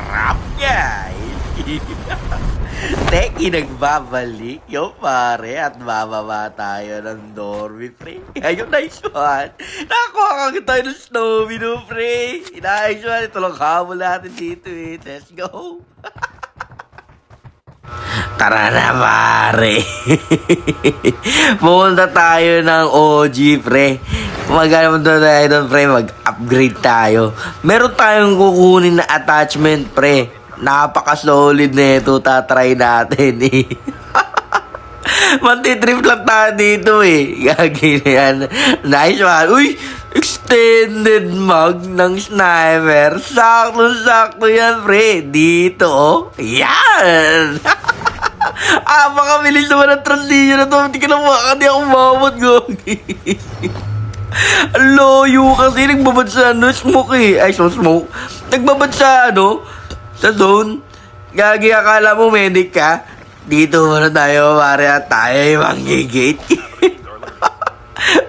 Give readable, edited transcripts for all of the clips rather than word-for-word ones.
Rap guys! Teki nagbabalik yung pare at bababa tayo ng Dormy, pre. Ayun, nice one. Nakakuha ka tayo ng Snowy, no, pre. Nice one. Ito lang habol natin dito, eh. Let's go. Tara na, pare. Pumunta tayo ng OG, pre. Magana mo tayo doon, pre. Mag-upgrade tayo. Meron tayong kukunin na attachment, pre. Napaka-solid na ito. Tatry natin, eh. Mantitrip lang tayo dito, eh. Gagi na yan. Nice one. Uy! Extended mag ng sniper. Sakto-sakto yan, pre. Dito, oh. Yan! Makabilis naman ang transition na to. Hindi ka na makakadi ako mamot, Gogi. Loyo kasi nagbabad sa smoke, eh. Ay, so smoke. Nagbabad sa, sa zone. Gagi, akala mo medic ka. Dito muna tayo, pare, at tayo yung manggigate.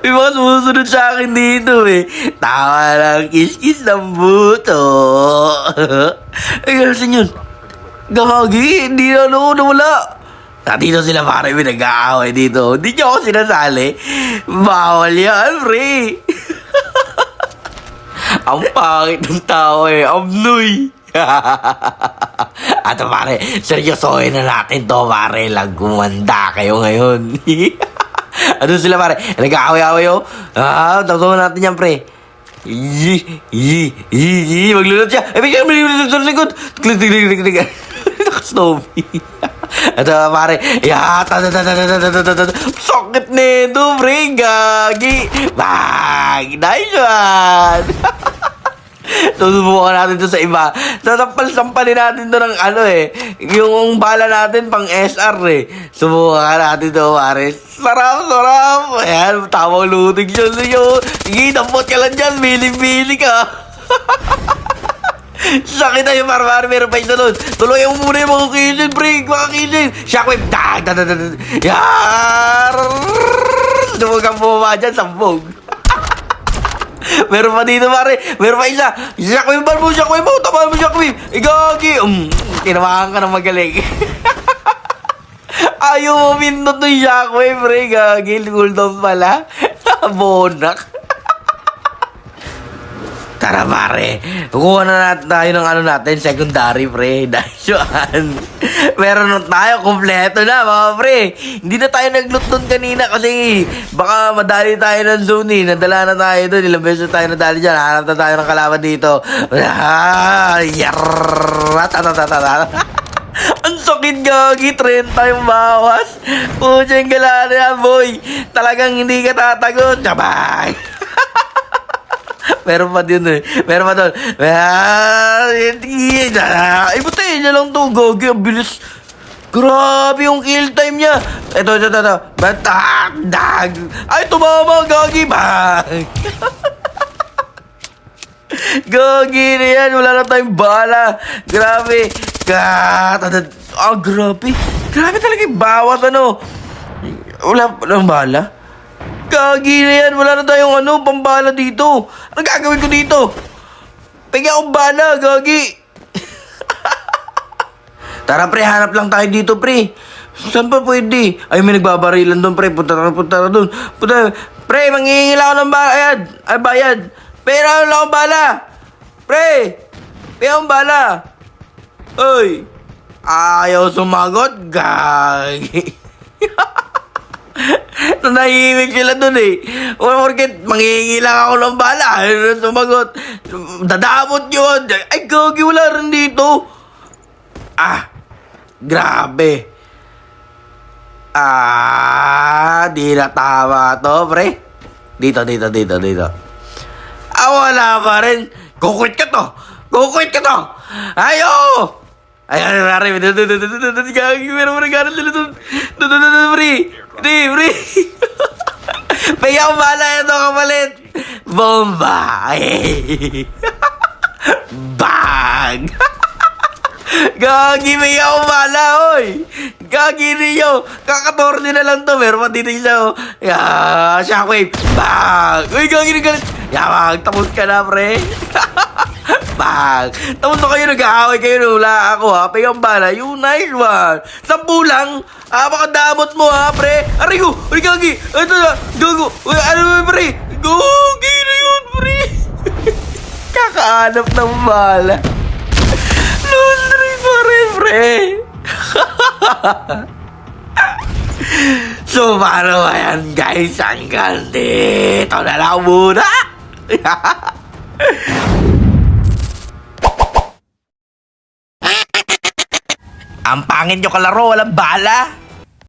May mga sumusunod sa akin dito, eh. Tawa lang, kiss-kiss ng buto. Ay, gano'n yun. Gagi, hindi na nawala. Dito sila, pare, may nag-aaway dito. Hindi niyo ako sinasali. Bawal yan, pre. Ang pangit ng tao, eh. Amnoy. Ato, pare, seryosohin na natin to, pare. Lagumanda kayo ngayon. Ano sila, pare? Nag-aaway-aaway, oh. Tawag natin yan, pre. Maglulot siya. Ay, maglulot sa likod. Klik. Naka-Snowy. Ito, pare. Sakit nito, pre. Gagi. Bang! Nice one. Susubukan natin to sa iba. Sampal-sampalin natin to ng yung bala natin pang SR, eh. Subukan natin to, pare. Sarap. Ayan, tamang luting siya sa'yo. Sige, dampot ka lang dyan. Bili ka. Sakit na yung pare. Meron pa ito doon. Tuloy mo muna yung mga killing, pre. Mga killing. Shockwave. Yar! Huwag kang bumaba dyan, sambog. Meron pa dito, pare. Meron pa isa. Shockwave mo. Tama mo, shockwave. Igagi. Tinamaan ka ng magaling. Ayaw mo pindot ng shockwave, pre. Gagi. Cooldown pala. Bonak. Tara, pare. Kukuha na tayo ng natin. Secondary, pre. Nice one. Meron na tayo. Kompleto na, mga pre. Hindi na tayo nag-loot doon kanina kasi baka madali tayo ng zone, eh. Nadala na tayo doon. Ilang beses tayo nadali dyan. Hanap na tayo ng kalaban dito. Ang sakit, Gagi. 30 yung bawas. Pucha yung galana yan, boy. Talagang hindi ka tatagot. Sabay. Meron pa din, eh. Meron pa doon. Ay, butayin niya lang to, Gagi. Ang bilis. Grabe yung kill time niya. Ito. Batak. Ay, tumama, Gagi. Bang. Gagi na yan. Wala na tayong bala. Grabe. Grabe. Grabe talaga yung bawas, Walang bala. Gagi na yan. Wala na tayong pambala dito. Ano gagawin ko dito? Pagyan akong bala, Gagi. Tara, pre. Hanap lang tayo dito, pre. Saan pa pwede? Ay, may nagbabarilan doon, pre. Punta na doon. Pre, manghihingil ako ng bayad. Pero ano lang akong bala? Pre. Pagyan akong bala. Uy. Ayaw sumagot, Gagi. Nanahimik sila dun, eh. Porket manghihingi lang ako ng bala. Sumagot. Dadamot yun. Ay, Gagi, wala rin dito. Grabe. Di na tama to, pre. Dito. Wala pa rin. Kukwit ka to. Ayo! Ayan, pare. Gagi, meron mo nagkaroon sila doon. Pre. Paya ko bala ito, kapalit. Bomba. Bang. Gagi, paya ko bala, oy. Gagi niyo. Kakatorni na lang to. Meron pa dito siya, Shockwave. Bang. Uy, Gagi, galit. Tapos ka na, pre. Bang! Tapos na kayo nag-aaway kayo, wala ako ha. Payang bala, you nice one. 10 lang. Makadamot mo ha, pre. Aray ko, uy gagi. Ito na, gago. Uy, ano pre? Gagi na yun, pre. Kakaanap ng bala. Laundry pa rin, pre. So, paano ba yan, guys? Hanggang dito na lang muna. Ang pangit nyo kalaro, walang bala.